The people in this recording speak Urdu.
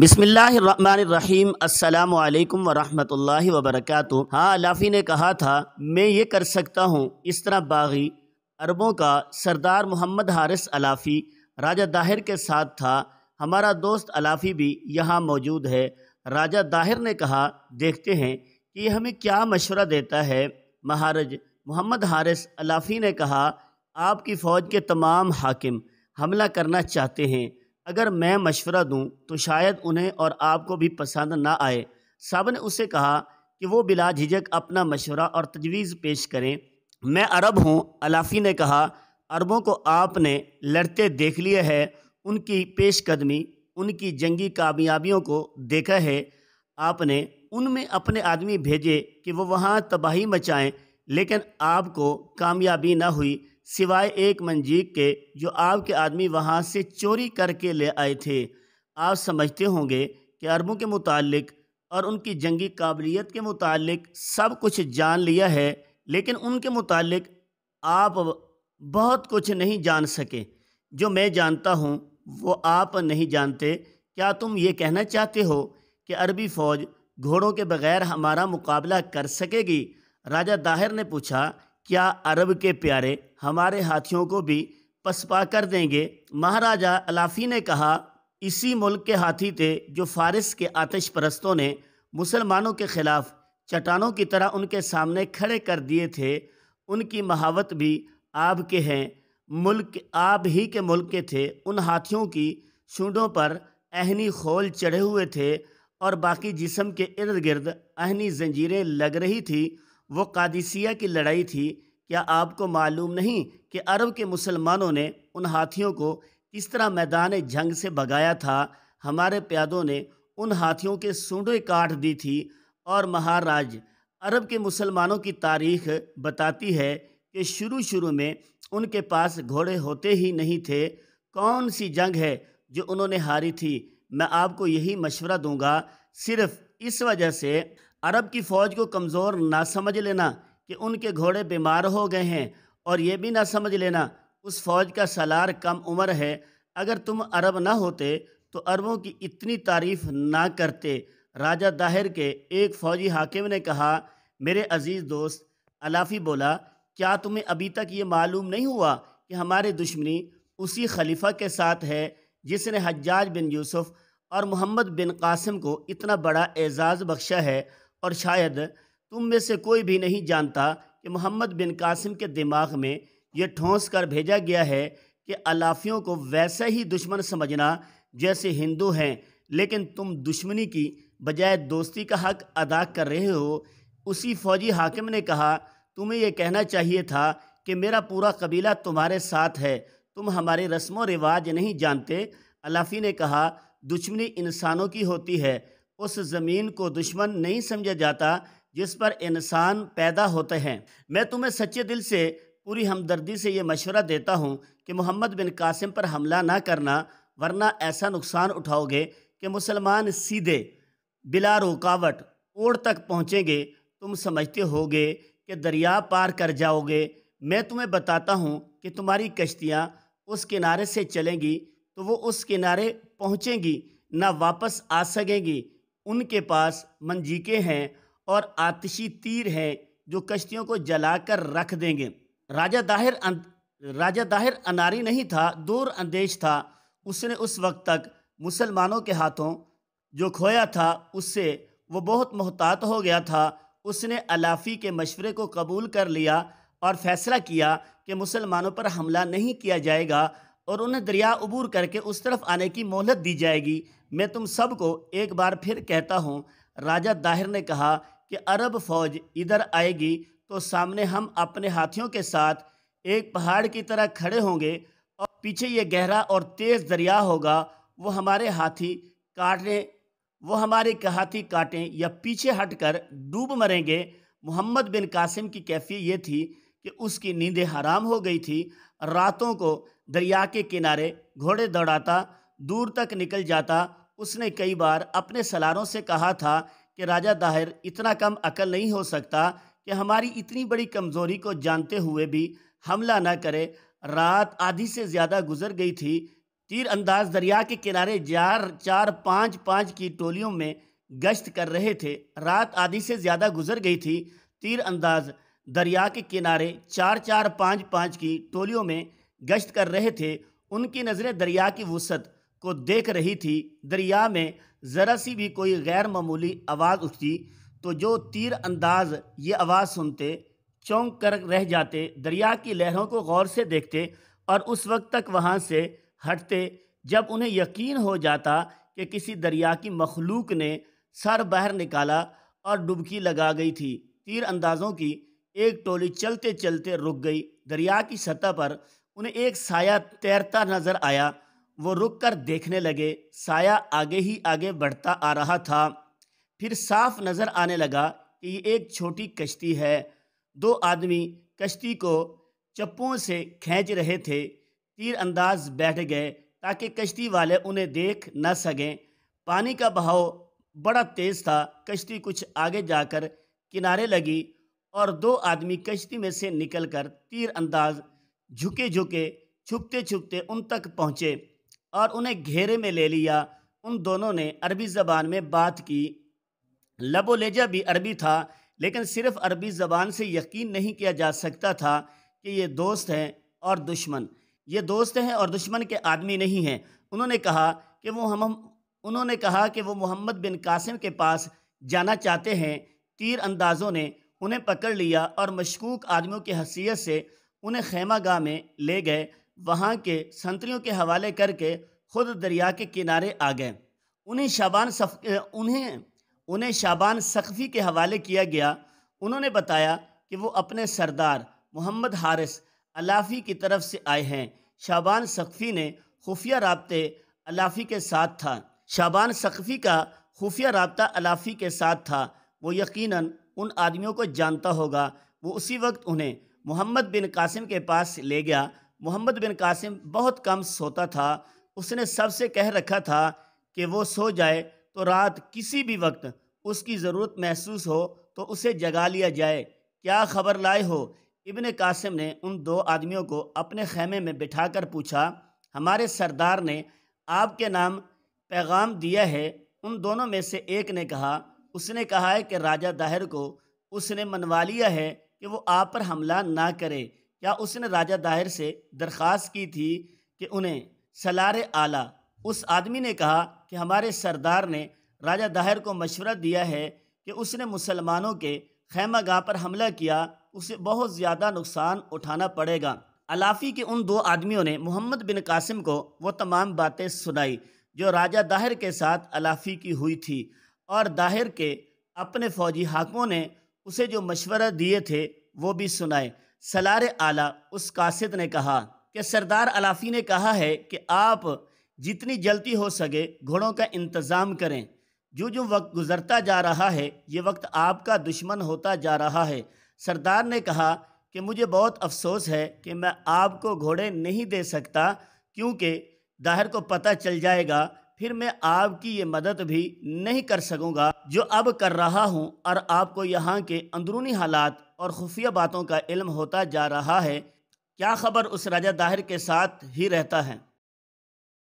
بسم اللہ الرحمن الرحیم۔ السلام علیکم ورحمۃ اللہ وبرکاتہ۔ ہاں، الافی نے کہا تھا میں یہ کر سکتا ہوں۔ اس طرح باغی عربوں کا سردار محمد حارث الافی راجہ داہر کے ساتھ تھا۔ ہمارا دوست الافی بھی یہاں موجود ہے۔ راجہ داہر نے کہا دیکھتے ہیں کہ یہ ہمیں کیا مشورہ دیتا ہے۔ مہارج محمد حارث الافی نے کہا آپ کی فوج کے تمام حاکم حملہ کرنا چاہتے ہیں۔ اگر میں مشورہ دوں تو شاید انہیں اور آپ کو بھی پسند نہ آئے۔ سب نے اسے کہا کہ وہ بلا جھجک اپنا مشورہ اور تجویز پیش کریں۔ میں عرب ہوں، الافی نے کہا۔ عربوں کو آپ نے لڑتے دیکھ لیا ہے، ان کی پیش قدمی، ان کی جنگی کامیابیوں کو دیکھا ہے۔ آپ نے ان میں اپنے آدمی بھیجے کہ وہ وہاں تباہی مچائیں، لیکن آپ کو کامیابی نہ ہوئی سوائے ایک منجیک کے جو آپ کے آدمی وہاں سے چوری کر کے لے آئے تھے۔ آپ سمجھتے ہوں گے کہ عربوں کے متعلق اور ان کی جنگی قابلیت کے متعلق سب کچھ جان لیا ہے، لیکن ان کے متعلق آپ بہت کچھ نہیں جان سکے۔ جو میں جانتا ہوں وہ آپ نہیں جانتے۔ کیا تم یہ کہنا چاہتے ہو کہ عربی فوج گھوڑوں کے بغیر ہمارا مقابلہ کر سکے گی؟ راجہ داہر نے پوچھا کیا عرب کے پیارے ہمارے ہاتھیوں کو بھی پسپا کر دیں گے؟ مہاراجہ الافی نے کہا اسی ملک کے ہاتھی تھے جو فارس کے آتش پرستوں نے مسلمانوں کے خلاف چٹانوں کی طرح ان کے سامنے کھڑے کر دیے تھے۔ ان کی مہاوت بھی آپ کے ہیں، ملک آپ ہی کے ملک کے تھے۔ ان ہاتھیوں کی سونڈوں پر اہنی خول چڑھے ہوئے تھے اور باقی جسم کے ارد گرد اہنی زنجیریں لگ رہی تھی۔ وہ قادسیہ کی لڑائی تھی۔ کیا آپ کو معلوم نہیں کہ عرب کے مسلمانوں نے ان ہاتھیوں کو کس طرح میدان جنگ سے بھگایا تھا؟ ہمارے پیادوں نے ان ہاتھیوں کے سونڈیں کاٹ دی تھی۔ اور مہاراج عرب کے مسلمانوں کی تاریخ بتاتی ہے کہ شروع میں ان کے پاس گھوڑے ہوتے ہی نہیں تھے۔ کون سی جنگ ہے جو انہوں نے ہاری تھی؟ میں آپ کو یہی مشورہ دوں گا، صرف اس وجہ سے عرب کی فوج کو کمزور نہ سمجھ لینا کہ ان کے گھوڑے بیمار ہو گئے ہیں، اور یہ بھی نہ سمجھ لینا اس فوج کا سالار کم عمر ہے۔ اگر تم عرب نہ ہوتے تو عربوں کی اتنی تعریف نہ کرتے۔ راجہ داہر کے ایک فوجی حاکم نے کہا میرے عزیز دوست، الافی بولا کیا تمہیں ابھی تک یہ معلوم نہیں ہوا کہ ہماری دشمنی اسی خلیفہ کے ساتھ ہے جس نے حجاج بن یوسف اور محمد بن قاسم کو اتنا بڑا اعزاز بخشا ہے؟ اور شاید تم میں سے کوئی بھی نہیں جانتا کہ محمد بن قاسم کے دماغ میں یہ ٹھونس کر بھیجا گیا ہے کہ الافیوں کو ویسا ہی دشمن سمجھنا جیسے ہندو ہیں، لیکن تم دشمنی کی بجائے دوستی کا حق ادا کر رہے ہو۔ اسی فوجی حاکم نے کہا تمہیں یہ کہنا چاہیے تھا کہ میرا پورا قبیلہ تمہارے ساتھ ہے، تم ہمارے رسم و رواج نہیں جانتے۔ الافی نے کہا دشمنی انسانوں کی ہوتی ہے، اس زمین کو دشمن نہیں سمجھا جاتا جس پر انسان پیدا ہوتے ہیں۔ میں تمہیں سچے دل سے پوری ہمدردی سے یہ مشورہ دیتا ہوں کہ محمد بن قاسم پر حملہ نہ کرنا، ورنہ ایسا نقصان اٹھاؤ گے کہ مسلمان سیدھے بلا رکاوٹ اوڑ تک پہنچیں گے۔ تم سمجھتے ہوگے کہ دریا پار کر جاؤ گے۔ میں تمہیں بتاتا ہوں کہ تمہاری کشتیاں اس کنارے سے چلیں گی تو وہ اس کنارے پہنچیں گی نہ واپس آ سکیں گی۔ ان کے پاس منجیکیں ہیں اور آتشی تیر ہیں جو کشتیوں کو جلا کر رکھ دیں گے۔ راجہ داہر اناری نہیں تھا، دور اندیش تھا۔ اس نے اس وقت تک مسلمانوں کے ہاتھوں جو کھویا تھا اس سے وہ بہت محتاط ہو گیا تھا۔ اس نے الافی کے مشورے کو قبول کر لیا اور فیصلہ کیا کہ مسلمانوں پر حملہ نہیں کیا جائے گا اور انہیں دریا عبور کر کے اس طرف آنے کی مہلت دی جائے گی۔ میں تم سب کو ایک بار پھر کہتا ہوں، راجہ داہر نے کہا کہ عرب فوج ادھر آئے گی تو سامنے ہم اپنے ہاتھیوں کے ساتھ ایک پہاڑ کی طرح کھڑے ہوں گے اور پیچھے یہ گہرا اور تیز دریا ہوگا۔ وہ ہمارے ہاتھی کاٹیں یا پیچھے ہٹ کر ڈوب مریں گے۔ محمد بن قاسم کی کیفیت یہ تھی کہ اس کی نیندیں حرام ہو گئی تھی۔ راتوں کو دریا کے کنارے گھوڑے دوڑاتا، دور تک نکل جاتا۔ اس نے کئی بار اپنے سالاروں سے کہا تھا کہ راجہ داہر اتنا کم عقل نہیں ہو سکتا کہ ہماری اتنی بڑی کمزوری کو جانتے ہوئے بھی حملہ نہ کرے۔ رات آدھی سے زیادہ گزر گئی تھی تیر انداز دریا کے کنارے چار پانچ پانچ کی ٹولیوں میں گشت کر رہے تھے۔ رات آدھی سے زیادہ گزر گئی تھی۔ تیر انداز دریا کے کنارے چار پانچ پانچ کی ٹولیوں میں گشت کر رہے تھے۔ ان کی نظریں دریا کی وسعت کو دیکھ رہی تھی۔ دریا میں ذرا سی بھی کوئی غیر معمولی آواز اٹھتی تو جو تیر انداز یہ آواز سنتے چونک کر رہ جاتے، دریا کی لہروں کو غور سے دیکھتے اور اس وقت تک وہاں سے ہٹتے جب انہیں یقین ہو جاتا کہ کسی دریا کی مخلوق نے سر باہر نکالا اور ڈبکی لگا گئی تھی۔ تیر اندازوں کی ایک ٹولی چلتے چلتے رک گئی۔ دریا کی سطح پر انہیں ایک سایہ تیرتا نظر آیا۔ وہ رک کر دیکھنے لگے۔ سایہ آگے ہی آگے بڑھتا آ رہا تھا۔ پھر صاف نظر آنے لگا کہ یہ ایک چھوٹی کشتی ہے۔ دو آدمی کشتی کو چپوں سے کھینچ رہے تھے۔ تیر انداز بیٹھ گئے تاکہ کشتی والے انہیں دیکھ نہ سکیں۔ پانی کا بہاؤ بڑا تیز تھا۔ کشتی کچھ آگے جا کر کنارے لگی اور دو آدمی کشتی میں سے نکل کر تیر انداز جھکے چھپتے چھپتے ان تک پہنچے اور انہیں گھیرے میں لے لیا۔ ان دونوں نے عربی زبان میں بات کی۔ لب و لہجہ بھی عربی تھا، لیکن صرف عربی زبان سے یقین نہیں کیا جا سکتا تھا کہ یہ دوست ہیں اور دشمن۔ یہ دوست ہیں اور دشمن کے آدمی نہیں ہیں۔ انہوں نے کہا کہ وہ محمد بن قاسم کے پاس جانا چاہتے ہیں۔ تیر اندازوں نے انہیں پکڑ لیا اور مشکوک آدمیوں کی حیثیت سے انہیں خیمہ گاہ میں لے گئے۔ وہاں کے سنتریوں کے حوالے کر کے خود دریا کے کنارے آ گئے۔ انہیں شعبان سقفی کے حوالے کیا گیا۔ انہوں نے بتایا کہ وہ اپنے سردار محمد حارث علافی کی طرف سے آئے ہیں۔ شعبان سقفی نے خفیہ رابطے علافی کے ساتھ تھا۔ شعبان سقفی کا خفیہ رابطہ علافی کے ساتھ تھا۔ وہ یقیناً ان آدمیوں کو جانتا ہوگا۔ وہ اسی وقت انہیں محمد بن قاسم کے پاس لے گیا۔ محمد بن قاسم بہت کم سوتا تھا۔ اس نے سب سے کہہ رکھا تھا کہ وہ سو جائے تو رات کسی بھی وقت اس کی ضرورت محسوس ہو تو اسے جگا لیا جائے۔ کیا خبر لائے ہو؟ ابن قاسم نے ان دو آدمیوں کو اپنے خیمے میں بٹھا کر پوچھا۔ ہمارے سردار نے آپ کے نام پیغام دیا ہے۔ ان دونوں میں سے ایک نے کہا، اس نے کہا ہے کہ راجہ داہر کو اس نے منوا لیا ہے کہ وہ آپ پر حملہ نہ کرے۔ کیا اس نے راجہ داہر سے درخواست کی تھی کہ انہیں سالار اعلیٰ؟ اس آدمی نے کہا کہ ہمارے سردار نے راجہ داہر کو مشورہ دیا ہے کہ اس نے مسلمانوں کے خیمہ گاہ پر حملہ کیا، اسے بہت زیادہ نقصان اٹھانا پڑے گا۔ علافی کے ان دو آدمیوں نے محمد بن قاسم کو وہ تمام باتیں سنائی جو راجہ داہر کے ساتھ علافی کی ہوئی تھی، اور داہر کے اپنے فوجی حاکموں نے اسے جو مشورہ دیے تھے وہ بھی سنائے۔ سالار اعلیٰ اس قاصد نے کہا کہ سردار علافی نے کہا ہے کہ آپ جتنی جلدی ہو سکے گھوڑوں کا انتظام کریں۔ جو وقت گزرتا جا رہا ہے یہ وقت آپ کا دشمن ہوتا جا رہا ہے۔ سردار نے کہا کہ مجھے بہت افسوس ہے کہ میں آپ کو گھوڑے نہیں دے سکتا، کیونکہ داہر کو پتہ چل جائے گا، پھر میں آپ کی یہ مدد بھی نہیں کر سکوں گا جو اب کر رہا ہوں، اور آپ کو یہاں کے اندرونی حالات اور خفیہ باتوں کا علم ہوتا جا رہا ہے۔ کیا خبر اس راجہ داہر کے ساتھ ہی رہتا ہے؟